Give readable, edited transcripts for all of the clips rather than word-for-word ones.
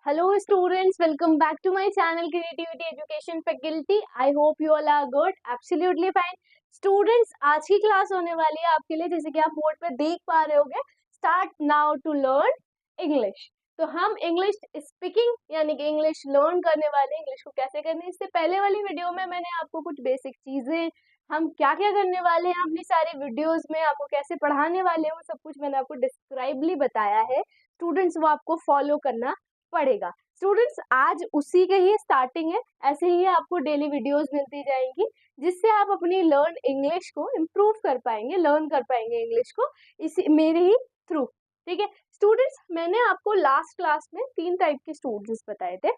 Hello students, welcome back to my channel Creativity Education Faculty. I hope you all are good, absolutely fine. Students, आज की class होने वाली है आपके लिए, जैसे कि आप बोर्ड पे देख पा रहे होगे. Start now to learn English. तो हम इंग्लिश स्पीकिंग यानी कि इंग्लिश लर्न करने वाले हैं. इंग्लिश को कैसे करने, इससे पहले वाली वीडियो में मैंने आपको कुछ बेसिक चीजें, हम क्या क्या करने वाले हैं अपनी सारी वीडियोस में, आपको कैसे पढ़ाने वाले हैं, वो सब कुछ मैंने आपको डिस्क्राइबली बताया है. स्टूडेंट्स, वो आपको फॉलो करना पड़ेगा. स्टूडेंट्स, आज उसी के ही स्टार्टिंग है. ऐसे ही आपको डेली वीडियोस मिलती जाएंगी जिससे आप अपनी लर्न इंग्लिश को इम्प्रूव कर पाएंगे, लर्न कर पाएंगे इंग्लिश को इसी मेरे ही थ्रू. ठीक है स्टूडेंट्स, मैंने आपको लास्ट क्लास में 3 टाइप के स्टूडेंट्स बताए थे,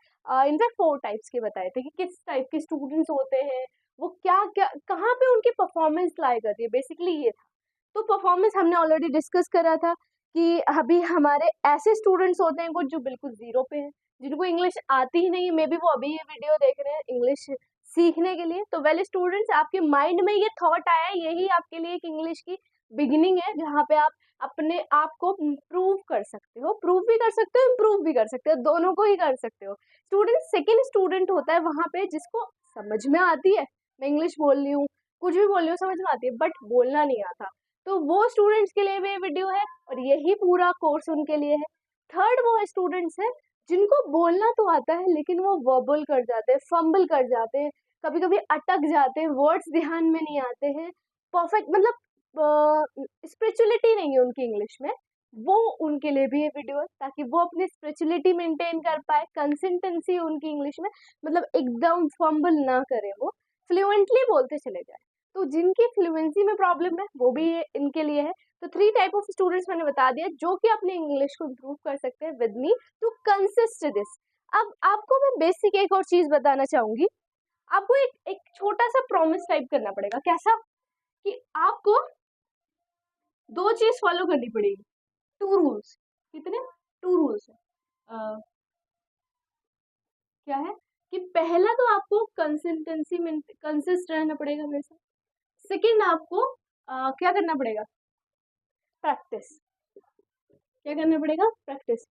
इनफैक्ट 4 टाइप्स के बताए थे कि किस टाइप के स्टूडेंट्स होते हैं, वो क्या क्या कहाँ पे उनकी परफॉर्मेंस लाई करती है. बेसिकली ये था. तो परफॉर्मेंस हमने ऑलरेडी डिस्कस करा था कि अभी हमारे ऐसे स्टूडेंट्स होते हैं कुछ जो बिल्कुल जीरो पे हैं, जिनको इंग्लिश आती ही नहीं है. मे बी वो अभी ये वीडियो देख रहे हैं इंग्लिश सीखने के लिए. तो वेल स्टूडेंट्स, आपके माइंड में ये थॉट आया, यही आपके लिए एक इंग्लिश की बिगिनिंग है जहाँ पे आप अपने आप को प्रूव कर सकते हो. प्रूव भी कर सकते हो, इम्प्रूव भी कर सकते हो, दोनों को ही कर सकते हो. स्टूडेंट, सेकेंड स्टूडेंट होता है वहां पे जिसको समझ में आती है, मैं इंग्लिश बोल रही हूँ, कुछ भी बोल रही हूँ, समझ में आती है, बट बोलना नहीं आता. तो वो स्टूडेंट्स के लिए भी वीडियो है और यही पूरा कोर्स उनके लिए है. थर्ड वो स्टूडेंट्स है जिनको बोलना तो आता है लेकिन वो वर्बल कर जाते हैं, फंबल कर जाते हैं, कभी कभी अटक जाते हैं, वर्ड्स ध्यान में नहीं आते हैं, परफेक्ट मतलब स्पिरिचुअलिटी नहीं है उनकी इंग्लिश में. वो उनके लिए भी ये वीडियो है ताकि वो अपनी स्पिरिचुअलिटी मेंटेन कर पाए, कंसिस्टेंसी उनकी इंग्लिश में, मतलब एकदम फंबल ना करे, वो फ्लुएंटली बोलते चले जाए. तो जिनकी फ्लुएंसी में प्रॉब्लम है वो भी इनके लिए है. तो 3 टाइप ऑफ स्टूडेंट्स मैंने बता दिया जो कि अपने इंग्लिश को इम्प्रूव कर सकते हैं with me to consist this. अब आपको मैं बेसिक एक और चीज बताना चाहूंगी. आपको एक एक छोटा सा प्रॉमिस टाइप करना पड़ेगा. कैसा? कि आपको 2 चीज फॉलो करनी पड़ेगी. 2 रूल्स. कितने? 2 रूल्स है. क्या है कि पहला तो आपको कंसिस्टेंसी में कंसिस्ट रहना पड़ेगा मेरे साथ. सेकेंड, आपको क्या करना पड़ेगा? प्रैक्टिस. क्या करना पड़ेगा? प्रैक्टिस.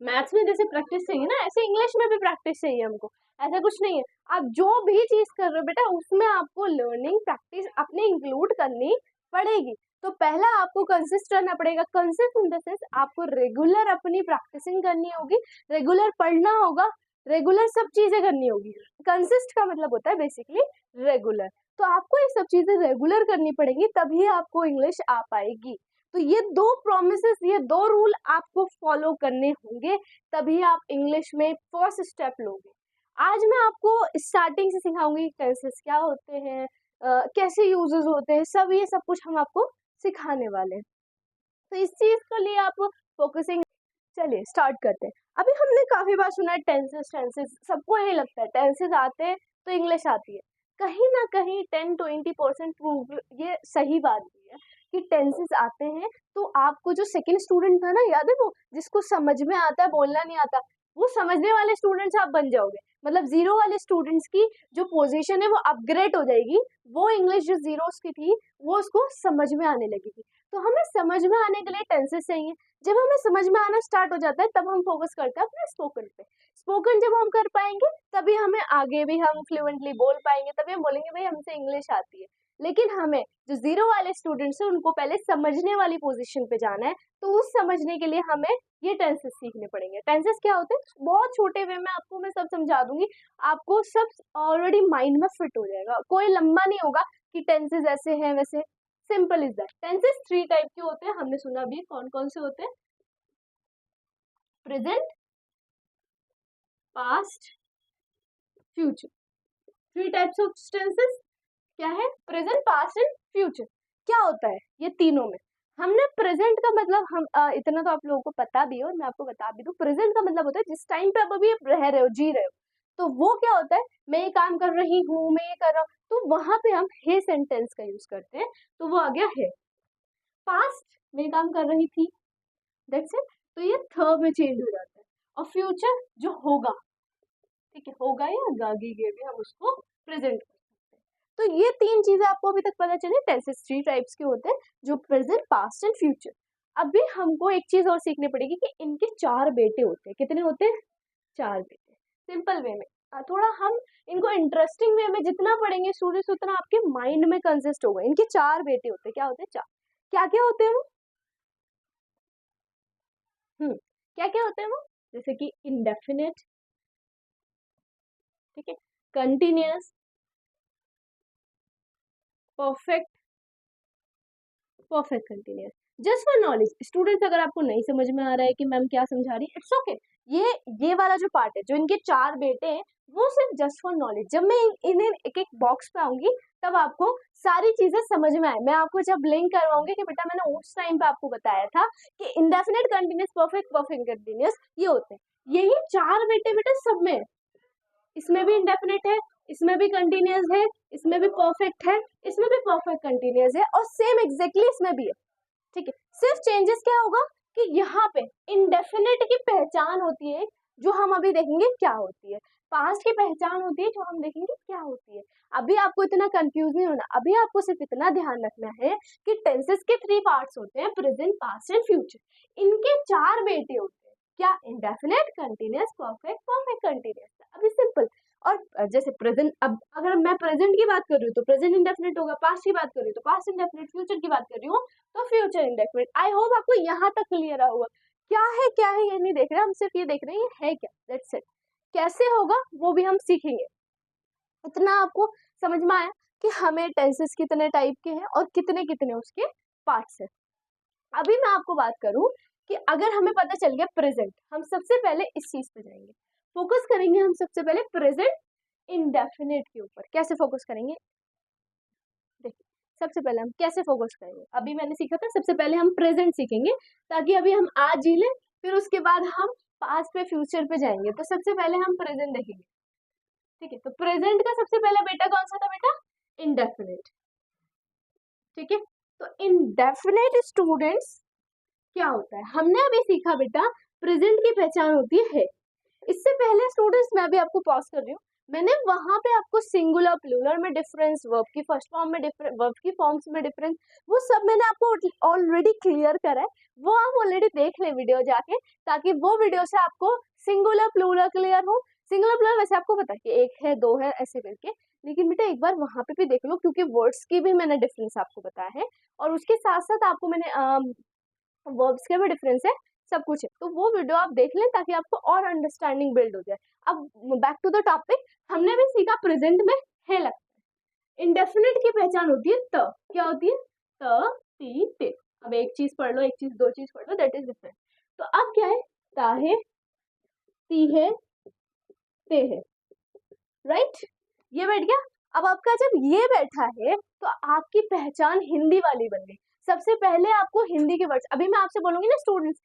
मैथ्स में जैसे प्रैक्टिस चाहिए ना, ऐसे इंग्लिश में भी प्रैक्टिस चाहिए हमको. ऐसा कुछ नहीं है. आप जो भी चीज कर रहे हो बेटा, उसमें आपको लर्निंग प्रैक्टिस अपने इंक्लूड करनी पड़ेगी. तो पहला आपको कंसिस्ट रहना पड़ेगा. कंसिस्ट इन द सेंस आपको रेगुलर अपनी प्रैक्टिसिंग करनी होगी, रेगुलर पढ़ना होगा, रेगुलर सब चीजें करनी होगी. कंसिस्ट का मतलब होता है बेसिकली रेगुलर. तो आपको ये सब चीजें रेगुलर करनी पड़ेगी, तभी आपको इंग्लिश आ पाएगी. तो ये 2 प्रोमिसेस, ये 2 रूल आपको फॉलो करने होंगे, तभी आप इंग्लिश में फर्स्ट स्टेप लोगे. आज मैं आपको स्टार्टिंग से सिखाऊंगी टेंसेस क्या होते हैं, कैसे यूजेस होते हैं, सब ये सब कुछ हम आपको सिखाने वाले हैं. तो इस चीज के लिए आप फोकसिंग. चलिए स्टार्ट करते हैं. अभी हमने काफी बार सुना है टेंसेस टेंसेस, सबको यही लगता है टेंसेस आते हैं तो इंग्लिश आती है. कहीं ना कहीं 10-20% प्रूव ये सही बात भी है कि टेंसेस आते हैं. तो आपको जो सेकंड स्टूडेंट था ना, याद है वो जिसको समझ में आता है बोलना नहीं आता, वो समझने वाले स्टूडेंट्स आप बन जाओगे. मतलब जीरो वाले स्टूडेंट्स की जो पोजीशन है वो अपग्रेड हो जाएगी. वो इंग्लिश जो जीरोस की थी वो उसको समझ में आने लगेगी. तो हमें समझ में आने के लिए टेंसेस चाहिए. जब हमें समझ में आना स्टार्ट हो जाता है तब हम फोकस करते हैं अपने स्पोकन पे. स्पोकन जब हम कर पाएंगे तभी हमें आगे भी हम फ्लुएंटली बोल पाएंगे, तभी हम बोलेंगे भाई हमसे इंग्लिश आती है. लेकिन हमें जो जीरो वाले स्टूडेंट्स हैं उनको पहले समझने वाली पोजीशन पे जाना है. तो उस समझने के लिए हमें ये टेंसेस सीखने पड़ेंगे. टेंसेस क्या होते हैं, बहुत छोटे वे में आपको मैं सब समझा दूंगी. आपको सब ऑलरेडी माइंड में फिट हो जाएगा, कोई लंबा नहीं होगा कि टेंसेस ऐसे हैं वैसे. Simple is that. Tenses 3 type के होते हैं, हमने सुना भी. कौन कौन से होते हैं? Present, past, future. 3 types of tenses. क्या है? Present, past and future. क्या होता है ये तीनों में? हमने प्रेजेंट का मतलब हम इतना तो आप लोगों को पता भी है और मैं आपको बता भी दूं. प्रेजेंट का मतलब होता है जिस टाइम पे आप अभी रह रहे हो, जी रहे हो. तो वो क्या होता है? मैं ये काम कर रही हूँ, मैं ये कर रहा हूँ, तो वहां पे हम हे सेंटेंस का यूज करते हैं. तो वो आ गया है. पास्ट में ये काम कर रही थी, दैट्स इट. तो ये थ में चेंज हो जाता है. और फ्यूचर जो होगा, ठीक है, होगा या गागीगे भी हम उसको प्रेजेंट कर सकते हैं. तो ये 3 चीजें आपको अभी तक पता चली. टेंसेस 3 टाइप्स के होते हैं, जो प्रेजेंट, पास्ट एंड फ्यूचर. अभी हमको एक चीज और सीखनी पड़ेगी कि इनके 4 बेटे होते हैं। कितने होते हैं? 4 बेटे। सिंपल वे में थोड़ा हम इनको इंटरेस्टिंग वे में जितना पढ़ेंगे स्टूडेंट्स उतना आपके माइंड में कंसिस्ट होगा। इनके 4 बेटे होते हैं। क्या होते हैं? 4। क्या क्या होते हैं वो? क्या क्या होते हैं वो? जैसे कि इंडेफिनिट, ठीक है, continuous, perfect, perfect continuous. Just for knowledge students, अगर आपको नहीं समझ में आ रहा है कि मैम क्या समझा रही है, इट्स ओके। ये वाला जो पार्ट है, जो इनके 4 बेटे हैं, वो सिर्फ जस्ट फॉर नॉलेज। जब मैं इन्हें एक एक बॉक्स पे आऊंगी तब आपको सारी चीजें समझ में आए। मैं आपको जब लिंक करवाऊंगी कि बेटा मैंने उस टाइम पे आपको बताया था कि indefinite, continuous, perfect, perfect continuous ये होते हैं। यही 4 बेटे बेटा सब में, इसमें भी इंडेफिनिट है, इसमें भी कंटिन्यूअस है, इसमें भी परफेक्ट है, इसमें भी परफेक्ट कंटिन्यूअस है, और सेम एग्जैक्टली इसमें भी है। ठीक है, सिर्फ चेंजेस क्या होगा कि यहाँ पे इंडेफिनिट की पहचान होती है, जो हम अभी देखेंगे क्या होती है। पास्ट की पहचान होती है, जो हम देखेंगे क्या होती है। अभी आपको इतना कंफ्यूज नहीं होना। अभी आपको सिर्फ इतना ध्यान रखना है कि टेंसेस के 3 पार्ट्स होते हैं, प्रेजेंट, पास्ट एंड फ्यूचर। इनके 4 बेटे होते हैं। क्या? Indefinite, continuous, perfect, perfect continuous. अभी सिंपल। और जैसे प्रेजेंट, अब अगर मैं प्रेजेंट की बात कर रही हूँ तो प्रेजेंट इंडेफिनिट होगा, पास्ट की बात कर रही हूँ तो पास्ट इंडेफिनिट, फ्यूचर की बात कर रही हूँ तो फ्यूचर इंडेफिनिट। आई होप आपको यहाँ तक क्लियर होगा। क्या है ये नहीं देख रहे, हम सिर्फ ये देख रहे हैं ये है क्या, दैट्स इट। कैसे होगा वो भी हम सीखेंगे। इतना आपको समझ में आया कि हमें टेंसेस कितने टाइप के हैं और कितने कितने उसके पार्ट्स हैं। अभी मैं आपको बात करूं कि अगर हमें पता चल गया प्रेजेंट, हम सबसे पहले इस चीज पे जाएंगे, फोकस करेंगे हम सबसे पहले प्रेजेंट इंडेफिनिट के ऊपर। कैसे फोकस करेंगे? देखिए, सबसे पहले हम कैसे फोकस करेंगे, अभी मैंने सीखा था सबसे पहले हम प्रेजेंट सीखेंगे, ताकि अभी हम आज जी लें, फिर उसके बाद हम पास्ट पे, फ्यूचर पे जाएंगे। तो सबसे पहले हम प्रेजेंट देखेंगे। ठीक है, तो प्रेजेंट का सबसे पहला बेटा कौन सा था बेटा? इंडेफिनिट। ठीक है, तो इंडेफिनिट स्टूडेंट्स क्या होता है? हमने अभी सीखा बेटा, प्रेजेंट की पहचान होती है। इससे पहले स्टूडेंट्स मैं भी आपको पॉज कर रही हूँ, मैंने वहां पे आपको सिंगुलर, प्लूरल में डिफरेंस, वर्ब की फर्स्ट फॉर्म में डिफरेंस, वर्ब की फॉर्म्स में डिफरेंस, वो सब मैंने आपको ऑलरेडी क्लियर करा है। वो आप ऑलरेडी देख ले वीडियो जाके, ताकि वो वीडियो से आपको सिंगुलर, प्लूरल क्लियर हो। सिंगुलर, प्लूरल वैसे आपको पता है कि एक है, दो है, ऐसे करके, लेकिन बेटा एक बार वहां पे भी देख लो, क्योंकि वर्ड्स की भी मैंने डिफरेंस आपको बताया है, और उसके साथ साथ आपको मैंने वर्ब्स के भी डिफरेंस है, सब कुछ है। तो वो वीडियो आप देख लें ताकि आपको और अंडरस्टैंडिंग बिल्ड हो जाए। अब बैक टू द टॉपिक, हमने भी सीखा प्रेजेंट में है लगता है। इंडेफिनिट की पहचान होती है त। क्या होती है? त, ती, ते। अब एक चीज पढ़ लो, एक चीज, दो चीज पढ़ लो, दैट इज डिफरेंट। तो अब क्या है? ता है, ती है, ते है, राइट? ये बैठ गया। अब आपका जब ये बैठा है तो आपकी पहचान हिंदी वाली बन गई। सबसे पहले आपको हिंदी के वर्ड्स, अभी मैं आपसे बोलूंगी ना स्टूडेंट्स,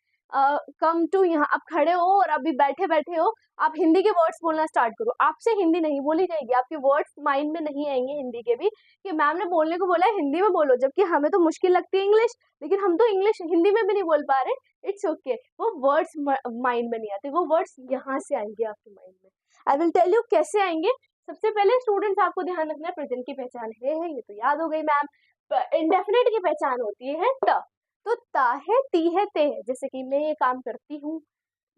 कम टू यहाँ, आप खड़े हो और अभी बैठे बैठे हो, आप हिंदी के वर्ड्स बोलना स्टार्ट करो। आपसे हिंदी नहीं बोली जाएगी, आपके वर्ड्स माइंड में नहीं आएंगे हिंदी के भी, कि मैम ने बोलने को बोला है हिंदी में बोलो, जबकि हमें तो मुश्किल लगती है इंग्लिश, लेकिन हम तो इंग्लिश हिंदी में भी नहीं बोल पा रहे। इट्स ओके, वो वर्ड्स माइंड में नहीं आते, वो वर्ड्स यहाँ से आएंगे आपके माइंड में। आई विल टेल यू कैसे आएंगे। सबसे पहले स्टूडेंट्स आपको ध्यान रखना है, प्रेजेंट की पहचान है ये तो याद हो गई मैम। इंडेफिनिट की पहचान होती है त। तो ता है, ती है, ते है। जैसे कि मैं ये काम करती हूँ,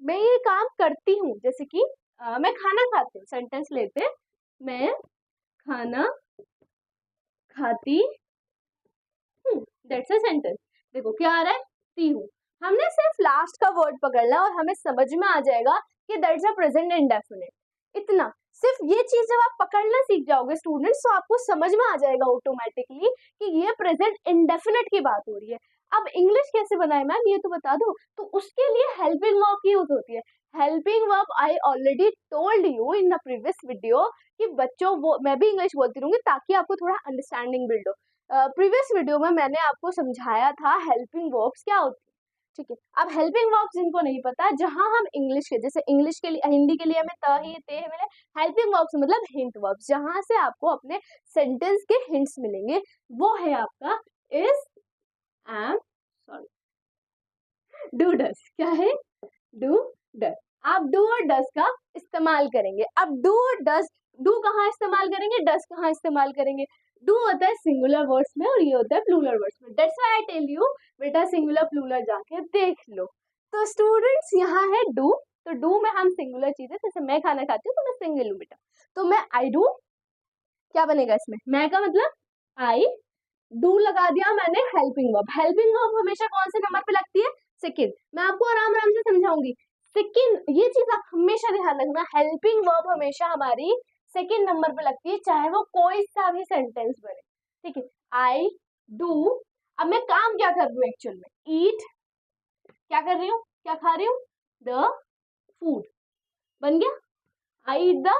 मैं ये काम करती हूँ, जैसे कि मैं खाना खाती हूँ। सेंटेंस लेते हैं, मैं खाना खाती हूँ, दैट्स अ सेंटेंस। देखो क्या आ रहा है? ती हूँ। हमने सिर्फ लास्ट का वर्ड पकड़ना और हमें समझ में आ जाएगा कि दैट्स अ प्रेजेंट इंडेफिनिट। इतना सिर्फ ये चीज जब आप पकड़ना सीख जाओगे स्टूडेंट्स, तो आपको समझ में आ जाएगा ऑटोमेटिकली कि ये प्रेजेंट इंडेफिनिट की बात हो रही है। अब इंग्लिश कैसे बनाए मैम ये तो बता दो। तो उसके लिए हेल्पिंग वर्ब की यूज होती है। Helping verb I already told you in the previous video कि बच्चों, वो मैं भी इंग्लिश बोलती रहूंगी ताकि आपको थोड़ा अंडरस्टैंडिंग बिल्ड हो। प्रीवियस वीडियो में मैंने आपको समझाया था हेल्पिंग वर्ब्स क्या होती है। ठीक है, अब हेल्पिंग वर्ब्स जिनको नहीं पता, जहां हम इंग्लिश के, जैसे इंग्लिश के लिए, हिंदी के लिए हमें त ही, ते है मिले, हेल्पिंग वर्ब्स मतलब हिंट वर्ब्स, जहां से आपको अपने सेंटेंस के हिंट्स मिलेंगे, वो है आपका is, um, sorry, do, does. क्या है? Do, does. आप डू और डज का इस्तेमाल करेंगे। अब डू और डज, डू कहाँ इस्तेमाल करेंगे, डज कहाँ इस्तेमाल करेंगे? डू होता है सिंगुलर वर्ड्स में और ये होता है प्लूरल वर्ड्स में। That's why I tell you बेटा सिंगुलर प्लूरल जाके देख लो। तो स्टूडेंट्स यहाँ है डू, तो डू में हम सिंगुलर चीजें, जैसे मैं खाना खाती हूँ तो मैं सिंगल हूँ बेटा, तो मैं आई डू, क्या बनेगा इसमें, मैं का मतलब आई, डू लगा दिया मैंने हेल्पिंग वर्ब। हेल्पिंग वर्ब हमेशा कौन से नंबर पे लगती है, सेकंड। मैं आपको आराम आराम से समझाऊंगी। सेकंड, ये चीज आप हमेशा ध्यान रखना, हेल्पिंग वर्ब हमेशा हमारी सेकंड नंबर पे लगती है, चाहे वो कोई सा भी सेंटेंस बने, ठीक है। आई डू, अब मैं काम क्या कर रही हूँ एक्चुअल में, ईट, क्या कर रही हूँ, क्या खा रही हूँ, द फूड, बन गया, आई ईट द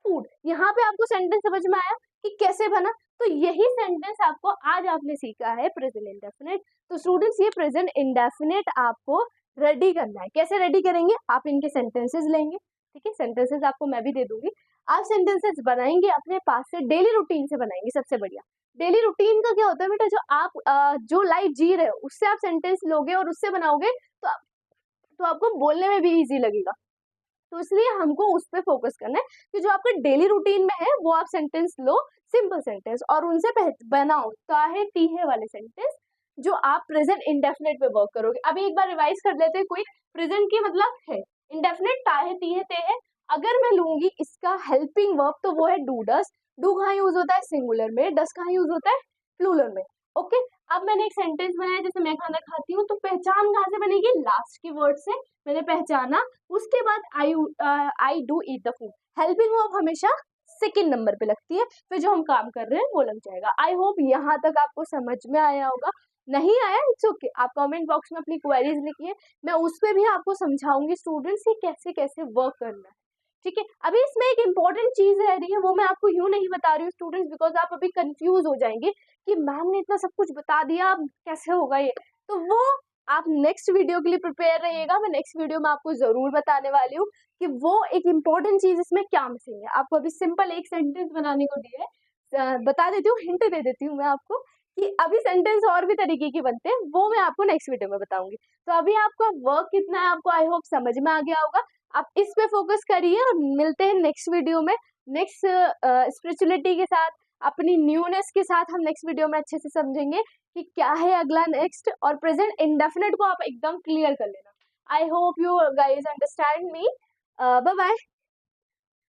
फूड। यहाँ पे आपको सेंटेंस समझ में आया कि कैसे बना, तो यही सेंटेंस आपको आज आपने सीखा है प्रेजेंट इंडेफिनिट। तो स्टूडेंट्स ये प्रेजेंट इंडेफिनिट आपको रेडी करना है। कैसे रेडी करेंगे, आप इनके सेंटेंसेस लेंगे, ठीक है, सेंटेंसेस आपको मैं भी दे दूंगी, आप सेंटेंसेस बनाएंगे अपने पास से, डेली रूटीन से बनाएंगे। सबसे बढ़िया डेली रूटीन का क्या होता है बेटा, जो आप जो लाइफ जी रहे हो उससे आप सेंटेंस लोगे और उससे बनाओगे तो आपको बोलने में भी इजी लगेगा। तो इसलिए हमको उस पर फोकस करना है कि जो आपके डेली रूटीन में है वो आप सेंटेंस लो, सिंपल सेंटेंस, और उनसे बनाओ ताहे तीहे वाले सेंटेंस जो आप प्रेजेंट इंडेफिनिट पे वर्क करोगे। अभी एक बार रिवाइज कर लेते हैं, क्विक। प्रेजेंट की मतलब है इंडेफिनिट, ताहे तीहे ते है। अगर मैं लूंगी इसका हेल्पिंग वर्ब तो वो है डू डस। डू कहाँ यूज होता है, सिंगुलर में, डस कहाँ यूज होता है, प्लूरल में। ओके, अब मैंने एक सेंटेंस बनाया, जैसे मैं खाना खाती हूँ, तो पहचान कहाँ से बनेगी, लास्ट के वर्ड से मैंने पहचाना, उसके बाद I do eat the food. Helping verb हमेशा सेकंड नंबर पे लगती है, फिर जो हम काम कर रहे हैं वो लग जाएगा। आई होप यहाँ तक आपको समझ में आया होगा। नहीं आया इट्स ओके, आप कमेंट बॉक्स में अपनी क्वेरीज लिखिए, मैं उस पर भी आपको समझाऊंगी स्टूडेंट्स ये कैसे कैसे वर्क करना है, ठीक है। अभी इसमें एक इंपॉर्टेंट चीज रह रही है, वो मैं आपको यूं नहीं बता रही हूँ स्टूडेंट्स, बिकॉज आप अभी कंफ्यूज हो जाएंगे कि मैम ने इतना सब कुछ बता दिया, अब कैसे होगा ये, तो वो आप नेक्स्ट वीडियो के लिए प्रिपेयर रहिएगा। मैं नेक्स्ट वीडियो में आपको जरूर बताने वाली हूँ कि वो एक इम्पोर्टेंट चीज इसमें क्या मिसिंग है। आपको अभी सिंपल एक सेंटेंस बनाने को दिया है, बता देती हूँ, हिंट दे देती हूँ मैं आपको कि अभी सेंटेंस और भी तरीके के बनते हैं, वो मैं आपको नेक्स्ट वीडियो में बताऊंगी। तो अभी आपका वर्क कितना है आपको आई होप समझ में आ गया होगा। आप इस पे फोकस करिए और मिलते हैं नेक्स्ट वीडियो में, नेक्स्ट स्पिरिचुअलिटी के साथ, अपनी न्यूनेस के साथ हम नेक्स्ट वीडियो में अच्छे से समझेंगे कि क्या है अगला नेक्स्ट, और प्रेजेंट इंडेफिनिट को आप एकदम क्लियर कर लेना। I hope you guys understand me. Bye bye.